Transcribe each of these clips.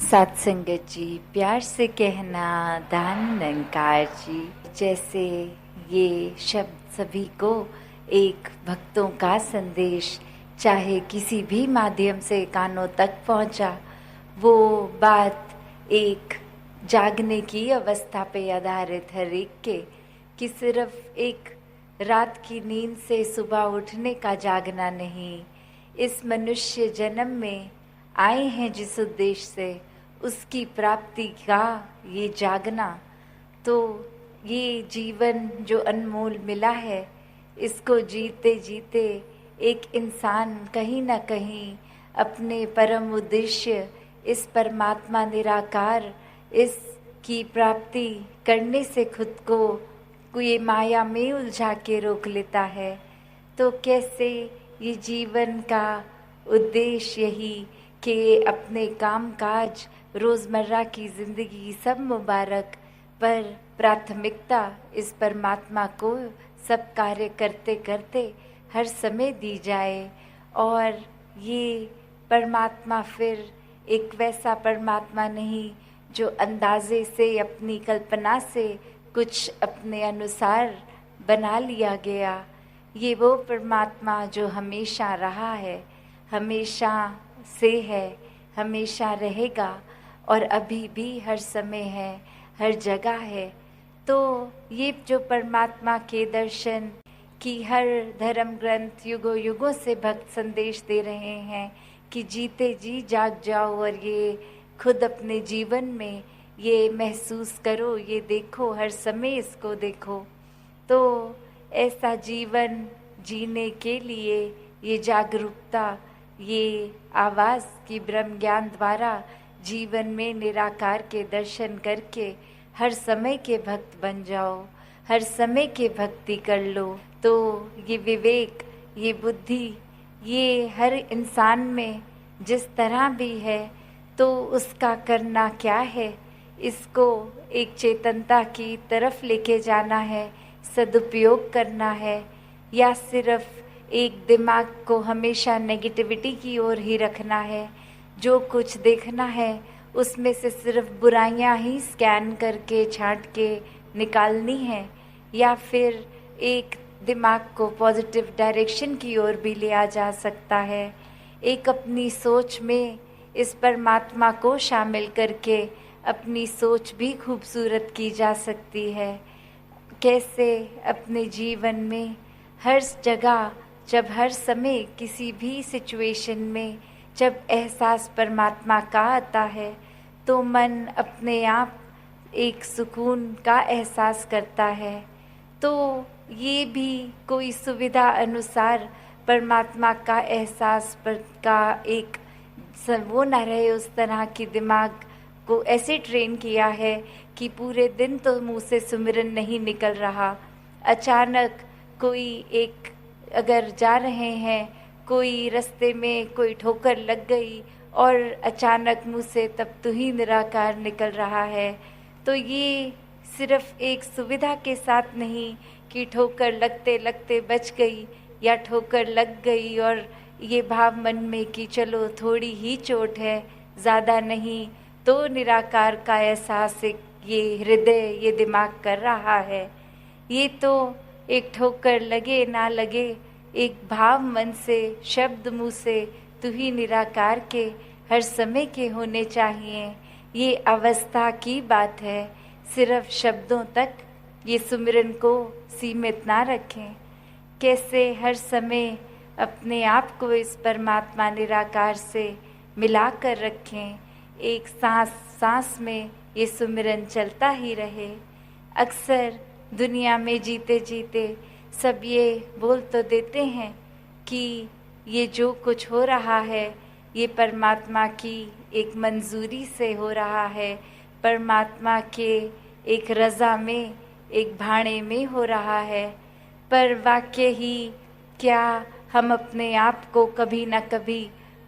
साथ संगत जी, प्यार से कहना दान निरंकार जी। जैसे ये शब्द सभी को एक भक्तों का संदेश चाहे किसी भी माध्यम से कानों तक पहुंचा, वो बात एक जागने की अवस्था पे आधारित है एक के, कि सिर्फ एक रात की नींद से सुबह उठने का जागना नहीं। इस मनुष्य जन्म में आए हैं जिस उद्देश्य से, उसकी प्राप्ति का ये जागना। तो ये जीवन जो अनमोल मिला है, इसको जीते जीते एक इंसान कहीं ना कहीं अपने परम उद्देश्य, इस परमात्मा निराकार, इसकी प्राप्ति करने से खुद को ये माया में उलझा के रोक लेता है। तो कैसे ये जीवन का उद्देश्य यही कि अपने काम काज, रोज़मर्रा की ज़िंदगी सब मुबारक, पर प्राथमिकता इस परमात्मा को सब कार्य करते करते हर समय दी जाए। और ये परमात्मा फिर एक वैसा परमात्मा नहीं जो अंदाजे से, अपनी कल्पना से कुछ अपने अनुसार बना लिया गया। ये वो परमात्मा जो हमेशा रहा है, हमेशा से है, हमेशा रहेगा और अभी भी हर समय है, हर जगह है। तो ये जो परमात्मा के दर्शन की हर धर्म ग्रंथ युगों युगों से भक्त संदेश दे रहे हैं कि जीते जी जाग जाओ और ये खुद अपने जीवन में ये महसूस करो, ये देखो, हर समय इसको देखो। तो ऐसा जीवन जीने के लिए ये जागरूकता, ये आवाज़ की ब्रह्म ज्ञान द्वारा जीवन में निराकार के दर्शन करके हर समय के भक्त बन जाओ, हर समय के भक्ति कर लो। तो ये विवेक, ये बुद्धि, ये हर इंसान में जिस तरह भी है, तो उसका करना क्या है, इसको एक चेतनता की तरफ लेके जाना है, सदुपयोग करना है, या सिर्फ एक दिमाग को हमेशा नेगेटिविटी की ओर ही रखना है। जो कुछ देखना है उसमें से सिर्फ बुराइयां ही स्कैन करके छांट के निकालनी है, या फिर एक दिमाग को पॉजिटिव डायरेक्शन की ओर भी लिया जा सकता है। एक अपनी सोच में इस परमात्मा को शामिल करके अपनी सोच भी खूबसूरत की जा सकती है। कैसे अपने जीवन में हर जगह, जब हर समय किसी भी सिचुएशन में जब एहसास परमात्मा का आता है, तो मन अपने आप एक सुकून का एहसास करता है। तो ये भी कोई सुविधा अनुसार परमात्मा का एहसास पर का एक वो ना रहे, उस तरह की दिमाग को ऐसे ट्रेन किया है कि पूरे दिन तो मुंह से सुमिरन नहीं निकल रहा, अचानक कोई एक अगर जा रहे हैं, कोई रास्ते में कोई ठोकर लग गई और अचानक मुंह से तब तू ही निराकार निकल रहा है। तो ये सिर्फ एक सुविधा के साथ नहीं कि ठोकर लगते लगते बच गई, या ठोकर लग गई और ये भाव मन में कि चलो थोड़ी ही चोट है, ज़्यादा नहीं, तो निराकार का एहसास ये हृदय, ये दिमाग कर रहा है। ये तो एक ठोकर लगे ना लगे, एक भाव मन से, शब्द मुँह से तू ही निराकार के हर समय के होने चाहिए। ये अवस्था की बात है, सिर्फ शब्दों तक ये सुमिरन को सीमित ना रखें। कैसे हर समय अपने आप को इस परमात्मा निराकार से मिला कर रखें, एक सांस सांस में ये सुमिरन चलता ही रहे। अक्सर दुनिया में जीते जीते सब ये बोल तो देते हैं कि ये जो कुछ हो रहा है ये परमात्मा की एक मंजूरी से हो रहा है, परमात्मा के एक रज़ा में, एक भाणे में हो रहा है। पर वाकई ही क्या हम अपने आप को कभी न कभी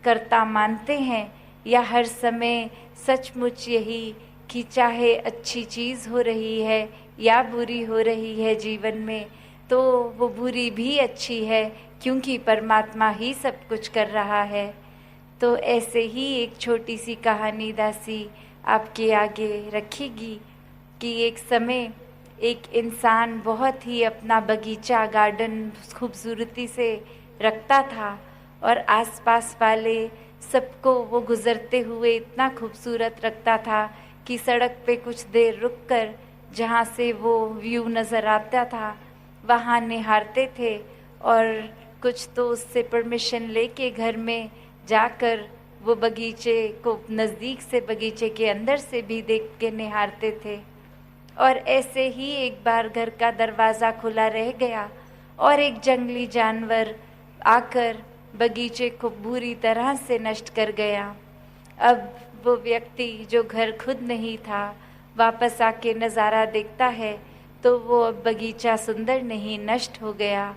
कर्ता मानते हैं, या हर समय सचमुच यही कि चाहे अच्छी चीज़ हो रही है या बुरी हो रही है जीवन में, तो वो बुरी भी अच्छी है क्योंकि परमात्मा ही सब कुछ कर रहा है। तो ऐसे ही एक छोटी सी कहानी दासी आपके आगे रखेगी कि एक समय एक इंसान बहुत ही अपना बगीचा गार्डन खूबसूरती से रखता था और आसपास वाले सबको वो गुजरते हुए इतना खूबसूरत रखता था कि सड़क पे कुछ देर रुककर जहाँ से वो व्यू नज़र आता था वहाँ निहारते थे और कुछ तो उससे परमिशन लेके घर में जाकर वो बगीचे को नज़दीक से बगीचे के अंदर से भी देख के निहारते थे। और ऐसे ही एक बार घर का दरवाज़ा खुला रह गया और एक जंगली जानवर आकर बगीचे को बुरी तरह से नष्ट कर गया। अब वो व्यक्ति जो घर खुद नहीं था वापस आके नज़ारा देखता है तो वो अब बगीचा सुंदर नहीं नष्ट हो गया।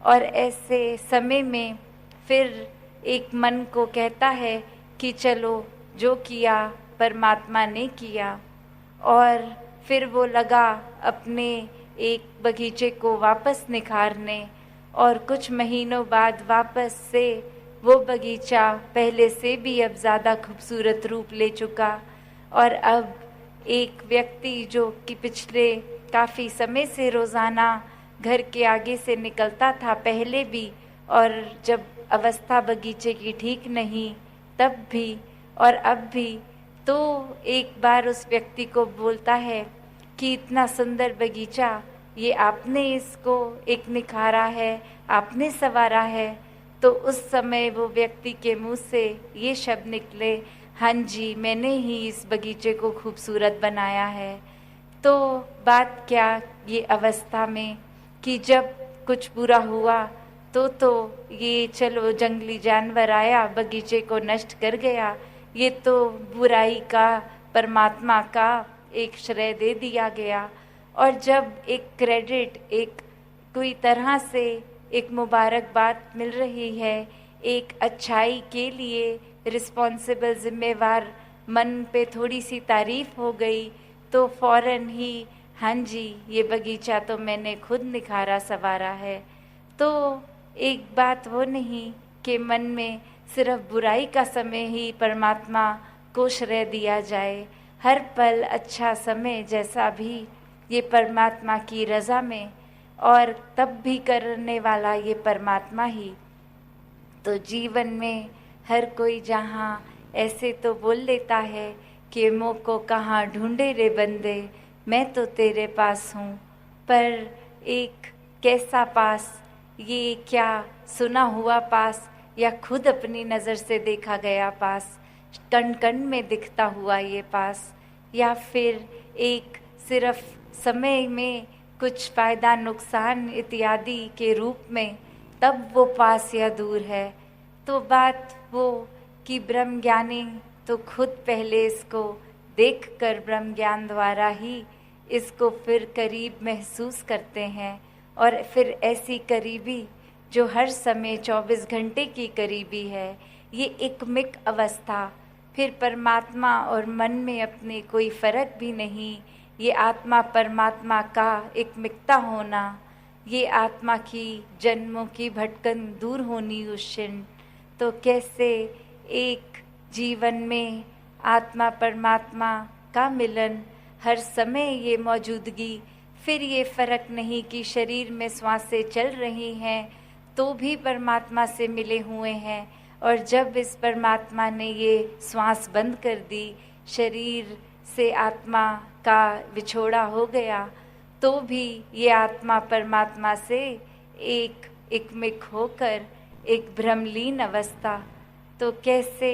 और ऐसे समय में फिर एक मन को कहता है कि चलो जो किया परमात्मा ने किया, और फिर वो लगा अपने एक बगीचे को वापस निखारने और कुछ महीनों बाद वापस से वो बगीचा पहले से भी अब ज़्यादा खूबसूरत रूप ले चुका। और अब एक व्यक्ति जो कि पिछले काफ़ी समय से रोज़ाना घर के आगे से निकलता था पहले भी, और जब अवस्था बगीचे की ठीक नहीं तब भी और अब भी, तो एक बार उस व्यक्ति को बोलता है कि इतना सुंदर बगीचा ये आपने इसको एक निखारा है, आपने संवारा है। तो उस समय वो व्यक्ति के मुंह से ये शब्द निकले, हाँ जी मैंने ही इस बगीचे को खूबसूरत बनाया है। तो बात क्या ये अवस्था में कि जब कुछ बुरा हुआ तो ये चलो जंगली जानवर आया बगीचे को नष्ट कर गया, ये तो बुराई का परमात्मा का एक श्रेय दे दिया गया। और जब एक क्रेडिट एक कोई तरह से एक मुबारकबाद मिल रही है, एक अच्छाई के लिए रिस्पॉन्सिबल जिम्मेवार मन पे थोड़ी सी तारीफ हो गई, तो फौरन ही हाँ जी ये बगीचा तो मैंने खुद निखारा संवारा है। तो एक बात वो नहीं कि मन में सिर्फ बुराई का समय ही परमात्मा को श्रेय दिया जाए, हर पल अच्छा समय जैसा भी ये परमात्मा की रज़ा में, और तब भी करने वाला ये परमात्मा ही। तो जीवन में हर कोई जहाँ ऐसे तो बोल लेता है कि मोह को कहाँ ढूंढे रे बंदे, मैं तो तेरे पास हूँ, पर एक कैसा पास, ये क्या सुना हुआ पास या खुद अपनी नज़र से देखा गया पास, कण कण में दिखता हुआ ये पास, या फिर एक सिर्फ समय में कुछ फ़ायदा नुकसान इत्यादि के रूप में तब वो पास या दूर है। तो बात वो कि ब्रह्म ज्ञानी तो खुद पहले इसको देखकर ब्रह्म ज्ञान द्वारा ही इसको फिर करीब महसूस करते हैं, और फिर ऐसी करीबी जो हर समय 24 घंटे की करीबी है, ये एकमिक अवस्था, फिर परमात्मा और मन में अपने कोई फ़र्क भी नहीं, ये आत्मा परमात्मा का एकमिकता होना, ये आत्मा की जन्मों की भटकन दूर होनी उस क्षण। तो कैसे एक जीवन में आत्मा परमात्मा का मिलन, हर समय ये मौजूदगी, फिर ये फ़र्क नहीं कि शरीर में श्वासें चल रही हैं तो भी परमात्मा से मिले हुए हैं, और जब इस परमात्मा ने ये श्वास बंद कर दी, शरीर से आत्मा का विछोड़ा हो गया, तो भी ये आत्मा परमात्मा से एक एकमिक होकर एक भ्रमलीन अवस्था। तो कैसे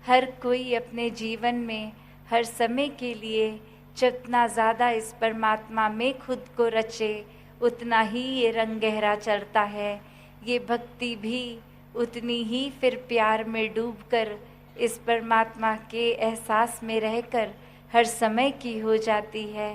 हर कोई अपने जीवन में हर समय के लिए जितना ज़्यादा इस परमात्मा में खुद को रचे उतना ही ये रंग गहरा चढ़ता है, ये भक्ति भी उतनी ही फिर प्यार में डूबकर इस परमात्मा के एहसास में रहकर हर समय की हो जाती है।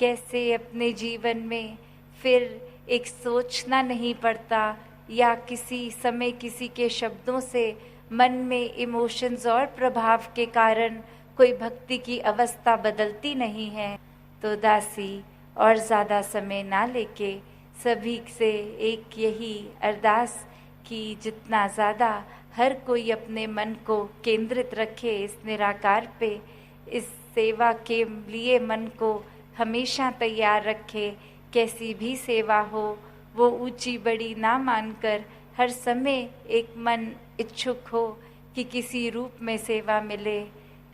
कैसे अपने जीवन में फिर एक सोचना नहीं पड़ता या किसी समय किसी के शब्दों से मन में इमोशंस और प्रभाव के कारण कोई भक्ति की अवस्था बदलती नहीं है। तो दासी और ज़्यादा समय ना लेके सभी से एक यही अरदास कि जितना ज़्यादा हर कोई अपने मन को केंद्रित रखे इस निराकार पे, इस सेवा के लिए मन को हमेशा तैयार रखे। कैसी भी सेवा हो वो ऊंची बड़ी ना मानकर हर समय एक मन इच्छुक हो कि किसी रूप में सेवा मिले।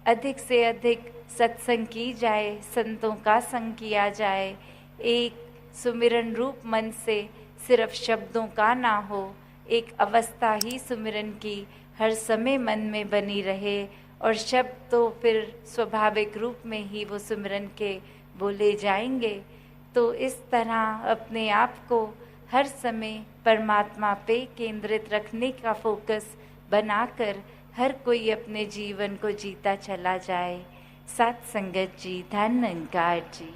अधिक से अधिक सत्संग की जाए, संतों का संग किया जाए। एक सुमिरन रूप मन से सिर्फ शब्दों का ना हो, एक अवस्था ही सुमिरन की हर समय मन में बनी रहे, और शब्द तो फिर स्वाभाविक रूप में ही वो सुमिरन के बोले जाएंगे। तो इस तरह अपने आप को हर समय परमात्मा पे केंद्रित रखने का फोकस बनाकर हर कोई अपने जीवन को जीता चला जाए। सत्संगत जी, धन निरंकार जी।